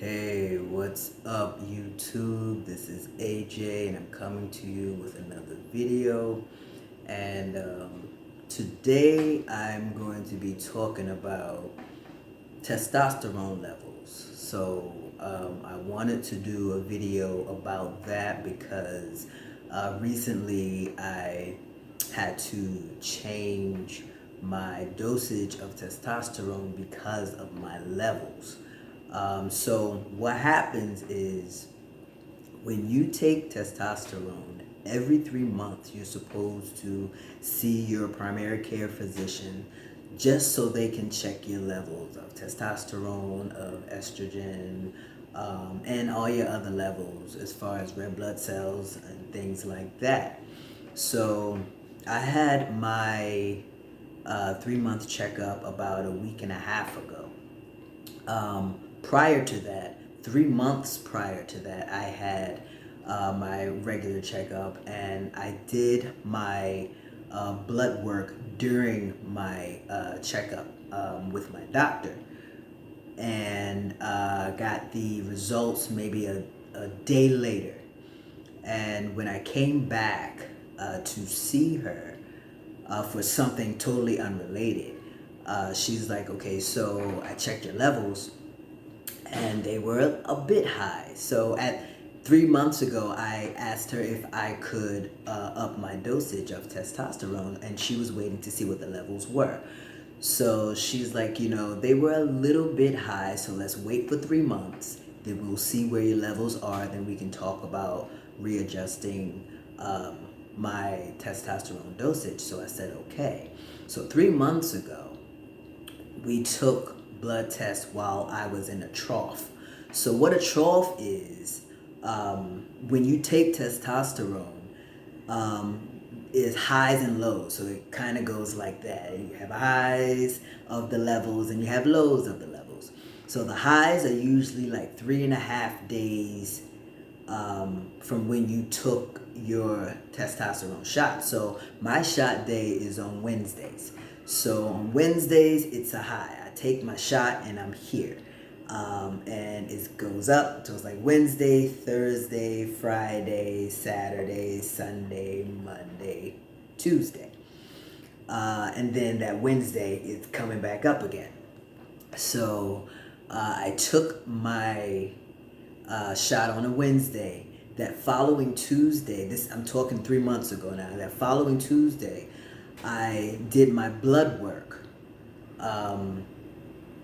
Hey, what's up, YouTube? This is A.J. and I'm coming to you with another video. And today I'm going to be talking about testosterone levels. I wanted to do a video about that because recently I had to change my dosage of testosterone because of my levels. So what happens is when you take testosterone, every 3 months you're supposed to see your primary care physician just so they can check your levels of testosterone, of estrogen, and all your other levels as far as red blood cells and things like that. So I had my 3 month checkup about a week and a half ago. Prior to that, 3 months prior to that, I had my regular checkup and I did my blood work during my checkup with my doctor and got the results maybe a day later. And when I came back to see her for something totally unrelated, she's like, okay, so I checked your levels and they were a bit high. So at 3 months ago, I asked her if I could up my dosage of testosterone, and she was waiting to see what the levels were. So she's like, they were a little bit high, so let's wait for 3 months. Then we'll see where your levels are. Then we can talk about readjusting my testosterone dosage. So I said, okay. So 3 months ago, we took blood tests while I was in a trough. So what a trough when you take testosterone, is highs and lows. So it kind of goes like that. You have highs of the levels and you have lows of the levels. So the highs are usually like 3.5 days from when you took your testosterone shot. So my shot day is on Wednesdays. So on Wednesdays, it's a high. I take my shot and I'm here. And it goes up. So it's like Wednesday, Thursday, Friday, Saturday, Sunday, Monday, Tuesday. And then that Wednesday, it's coming back up again. So I took my shot on a Wednesday. That following Tuesday, I'm talking 3 months ago now, that following Tuesday, I did my blood work.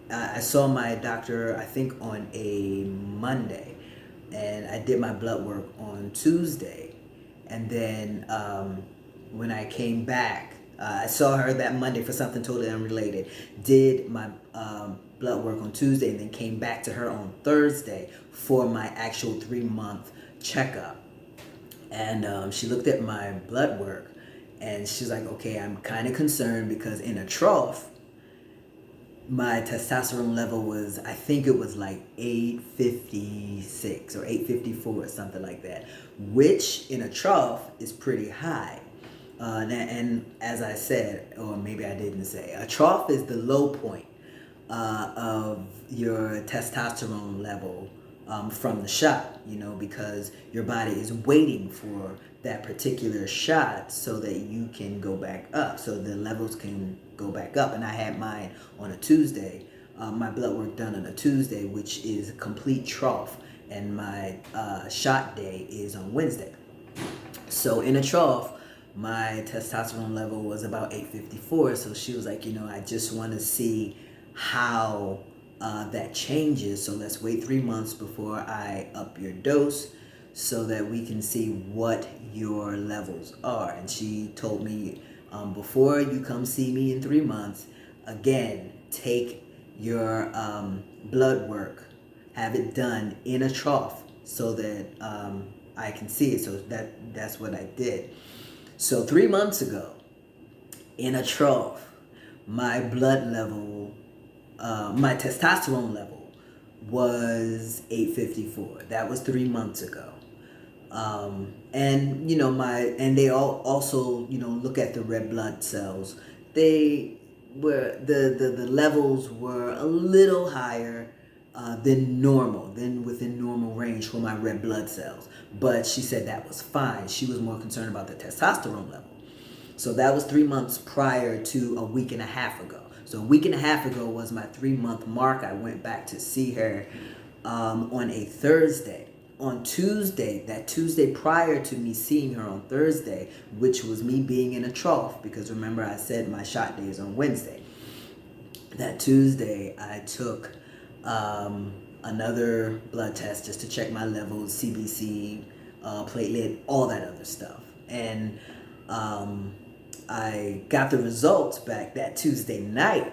I saw my doctor, I think, on a Monday, and I did my blood work on Tuesday. And then when I came back, I saw her that Monday for something totally unrelated, did my blood work on Tuesday, and then came back to her on Thursday for my actual 3 month checkup. And she looked at my blood work and she's like, okay, I'm kind of concerned because in a trough, my testosterone level was, I think it was like 856 or 854 or something like that, which in a trough is pretty high. And as I said, or maybe I didn't say, a trough is the low point of your testosterone level from the shot, because your body is waiting for that particular shot so that you can go back up, so the levels can go back up. And I had mine on a Tuesday, my blood work done on a Tuesday, which is complete trough, and my shot day is on Wednesday. So in a trough, my testosterone level was about 854. So she was like, I just want to see how that changes. So let's wait 3 months before I up your dose so that we can see what your levels are. And she told me, before you come see me in 3 months, again, take your blood work, have it done in a trough so that I can see it. So that's what I did. So 3 months ago, in a trough, my blood level, my testosterone level was 854. That was 3 months ago. And they all also look at the red blood cells. They were the levels were a little higher than normal, than within normal range for my red blood cells. But she said that was fine. She was more concerned about the testosterone level. So that was 3 months prior to a week and a half ago. So a week and a half ago was my 3-month mark. I went back to see her on a Thursday. On Tuesday, that Tuesday prior to me seeing her on Thursday, which was me being in a trough, because remember I said my shot day is on Wednesday. That Tuesday, I took another blood test just to check my levels, CBC, platelet, all that other stuff. And I got the results back that Tuesday night.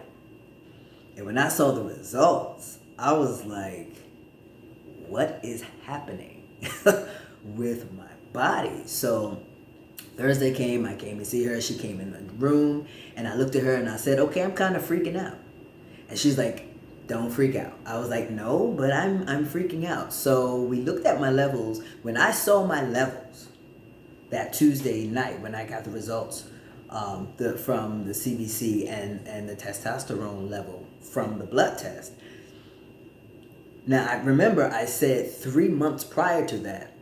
And when I saw the results, I was like, what is happening with my body? So Thursday came, I came to see her. She came in the room, and I looked at her and I said, okay, I'm kind of freaking out. And she's like, don't freak out. I was like, no, but I'm freaking out. So we looked at my levels. When I saw my levels that Tuesday night, when I got the results from the CBC and the testosterone level from the blood test. Now, I remember I said 3 months prior to that,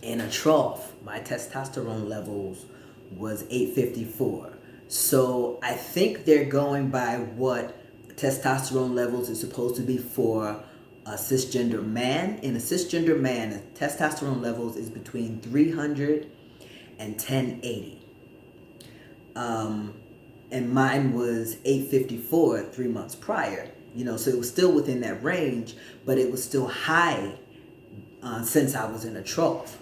in a trough, my testosterone levels was 854. So I think they're going by what testosterone levels is supposed to be for a cisgender man. In a cisgender man, the testosterone levels is between 300 and 1080. And mine was 854 3 months prior. So it was still within that range, but it was still high since I was in a trough.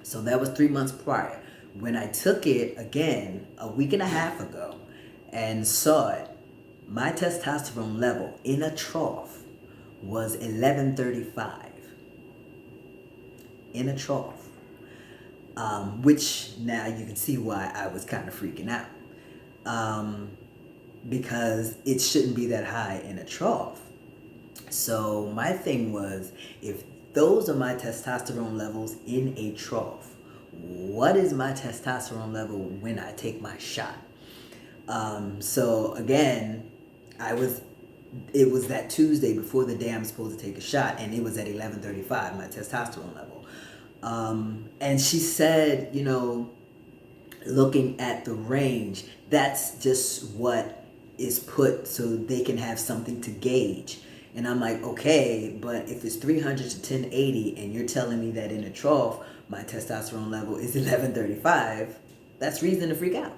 So that was 3 months prior. When I took it again a week and a half ago and saw it, my testosterone level in a trough was 1135. In a trough. Which now you can see why I was kind of freaking out. Because it shouldn't be that high in a trough. So my thing was, if those are my testosterone levels in a trough, what is my testosterone level when I take my shot? So again, it was that Tuesday before the day I'm supposed to take a shot, and it was at 1135, my testosterone level. And she said, looking at the range, that's just what is put so they can have something to gauge. And I'm like, okay, but if it's 300 to 1080 and you're telling me that in a trough my testosterone level is 1135, that's reason to freak out.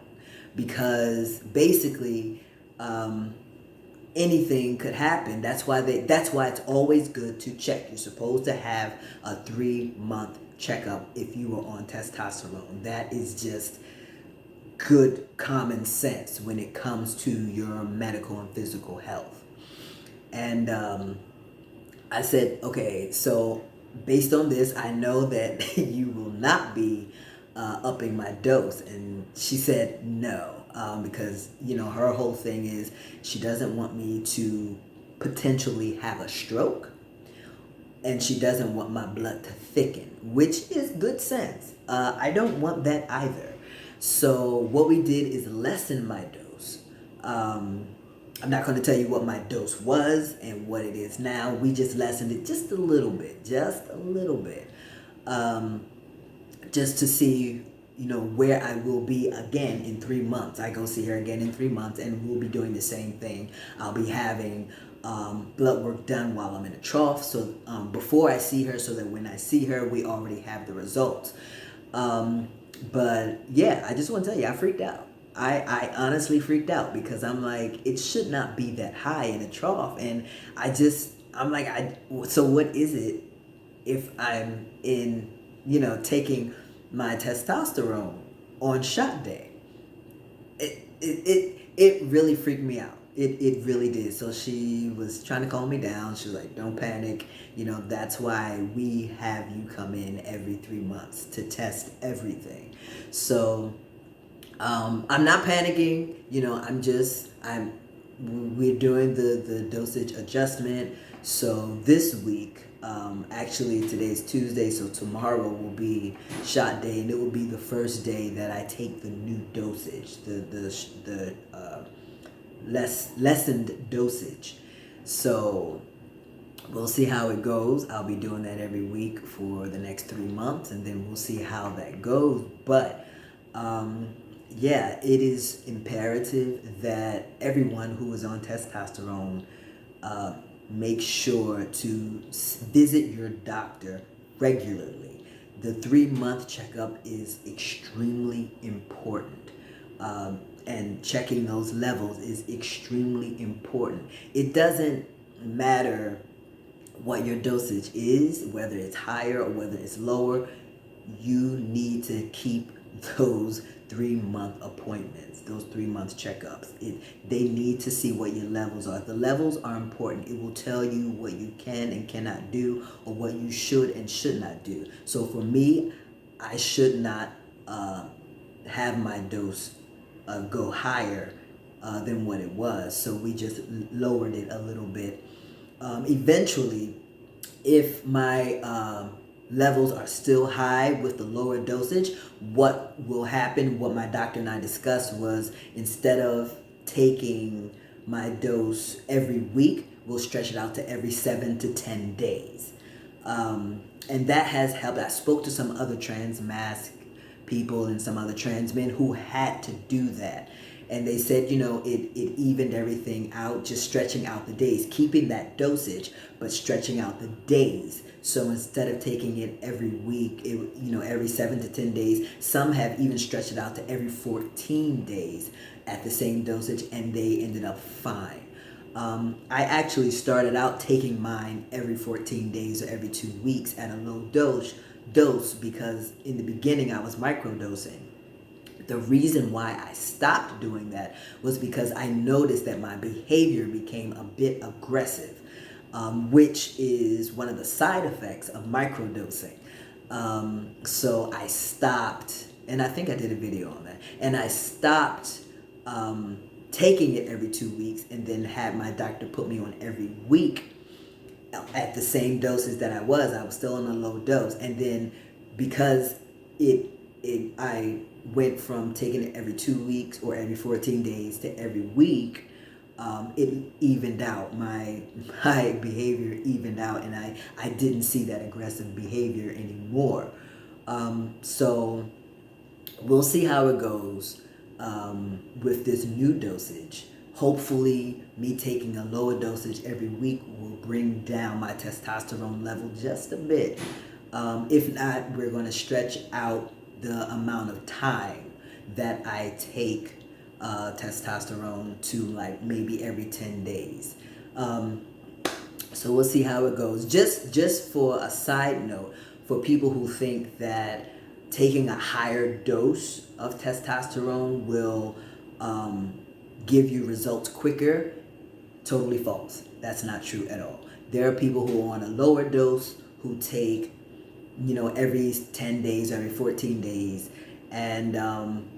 Because basically anything could happen. That's why it's always good to check. You're supposed to have a 3-month checkup if you are on testosterone. That is just good common sense when it comes to your medical and physical health. And I said, okay, so based on this, I know that you will not be upping my dose. And she said no, because her whole thing is she doesn't want me to potentially have a stroke, and she doesn't want my blood to thicken, which is good sense. I don't want that either. So what we did is lessen my dose. I'm not going to tell you what my dose was and what it is now. We just lessened it just a little bit, just to see, where I will be again in 3 months. I go see her again in 3 months, and we'll be doing the same thing. I'll be having blood work done while I'm in a trough, so before I see her, so that when I see her, we already have the results. But yeah, I just want to tell you, I freaked out. I honestly freaked out, because I'm like, it should not be that high in a trough. And I'm like, so what is it if I'm taking my testosterone on shot day? It really freaked me out. It really did. So she was trying to calm me down. She was like, don't panic. That's why we have you come in every 3 months to test everything. So I'm not panicking. We're doing the dosage adjustment. So this week, actually today's Tuesday, so tomorrow will be shot day, and it will be the first day that I take the new dosage, the lessened dosage. So we'll see how it goes. I'll be doing that every week for the next 3 months, and then we'll see how that goes. But um, yeah, it is imperative that everyone who is on testosterone uh, make sure to visit your doctor regularly. The 3 month checkup is extremely important. And checking those levels is extremely important. It doesn't matter what your dosage is, whether it's higher or whether it's lower, you need to keep those 3 month appointments, those 3 month checkups. They need to see what your levels are. The levels are important. It will tell you what you can and cannot do, or what you should and should not do. So for me, I should not have my dose go higher than what it was. So we just lowered it a little bit. Eventually, if my levels are still high with the lower dosage, what will happen, what my doctor and I discussed, was instead of taking my dose every week, we'll stretch it out to every 7 to 10 days. And that has helped. I spoke to some other trans mask people and some other trans men who had to do that. And they said, it evened everything out, just stretching out the days, keeping that dosage, but stretching out the days. So instead of taking it every week, every 7 to 10 days, some have even stretched it out to every 14 days at the same dosage, and they ended up fine. I actually started out taking mine every 14 days or every 2 weeks at a low dose because in the beginning I was microdosing. The reason why I stopped doing that was because I noticed that my behavior became a bit aggressive, which is one of the side effects of microdosing. So I stopped, and I think I did a video on that, and I stopped taking it every 2 weeks, and then had my doctor put me on every week at the same doses that I was still on a low dose. And then because I went from taking it every 2 weeks or every 14 days to every week, it evened out. My behavior evened out, and I didn't see that aggressive behavior anymore. So we'll see how it goes with this new dosage. Hopefully, me taking a lower dosage every week will bring down my testosterone level just a bit. If not, we're going to stretch out the amount of time that I take testosterone to, like, maybe every 10 days. So we'll see how it goes. Just for a side note, for people who think that taking a higher dose of testosterone will give you results quicker, totally false. That's not true at all. There are people who are on a lower dose who take, every 10 days, every 14 days, and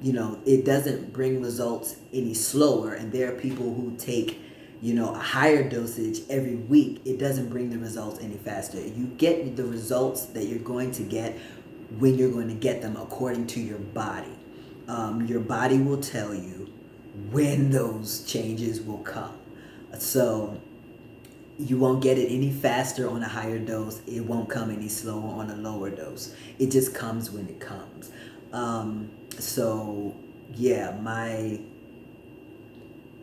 it doesn't bring results any slower. And there are people who take, a higher dosage every week. It doesn't bring the results any faster. You get the results that you're going to get when you're going to get them, according to your body. Your body will tell you when those changes will come. So you won't get it any faster on a higher dose. It won't come any slower on a lower dose. It just comes when it comes. So yeah,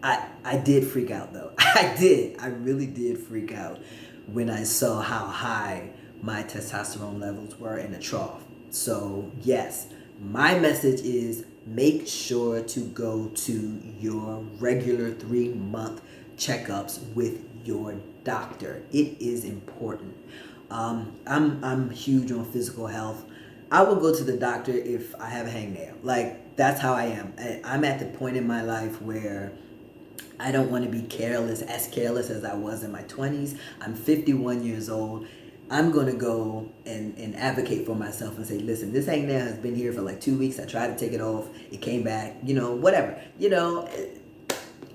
I did freak out though. I really did freak out when I saw how high my testosterone levels were in a trough. So yes, my message is make sure to go to your regular 3 month checkups with your doctor. It is important. I'm huge on physical health. I will go to the doctor if I have a hangnail. Like, that's how I am. I'm at the point in my life where I don't want to be careless as I was in my 20s. I'm 51 years old. I'm going to go and advocate for myself and say, listen, this hangnail has been here for like 2 weeks. I tried to take it off. It came back, whatever.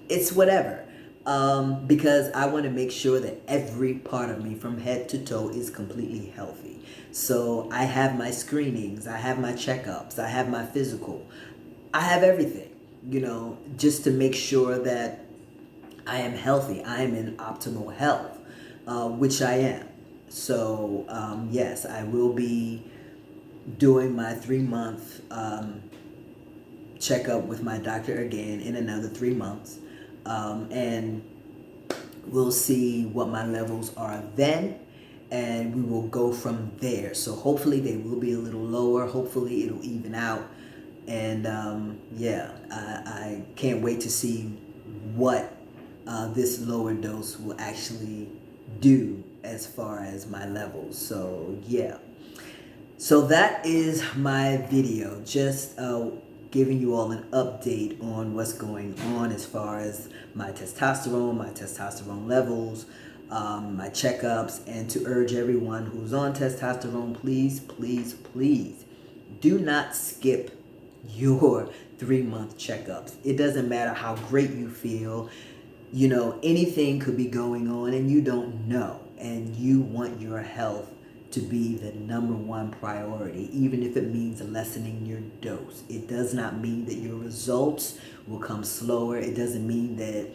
It's whatever. Because I want to make sure that every part of me from head to toe is completely healthy. So I have my screenings, I have my checkups, I have my physical. I have everything, just to make sure that I am healthy. I am in optimal health. which I am. So yes, I will be doing my 3 month checkup with my doctor again in another 3 months, and we'll see what my levels are then, and we will go from there. So hopefully they will be a little lower. Hopefully it'll even out. And yeah, I can't wait to see what this lower dose will actually do as far as my levels. So yeah. So that is my video. Just giving you all an update on what's going on as far as my testosterone levels, my checkups, and to urge everyone who's on testosterone, please, please, please do not skip your 3 month checkups. It doesn't matter how great you feel. You know, anything could be going on and you don't know. And you want your health to be the number one priority, even if it means lessening your dose. It does not mean that your results will come slower. It doesn't mean that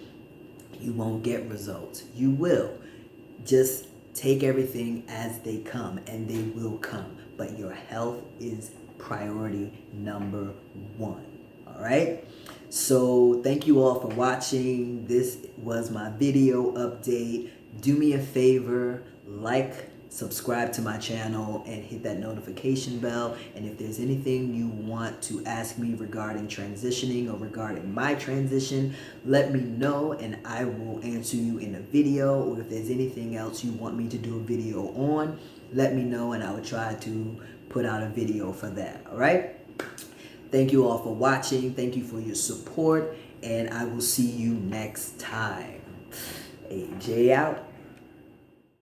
you won't get results. You will. Just take everything as they come, and they will come. But your health is priority number one. All right? So thank you all for watching. This was my video update. Do me a favor, like, subscribe to my channel, and hit that notification bell. And if there's anything you want to ask me regarding transitioning or regarding my transition, let me know and I will answer you in a video. Or if there's anything else you want me to do a video on, let me know and I will try to put out a video for that. All right? Thank you all for watching. Thank you for your support, and I will see you next time. A.J. out.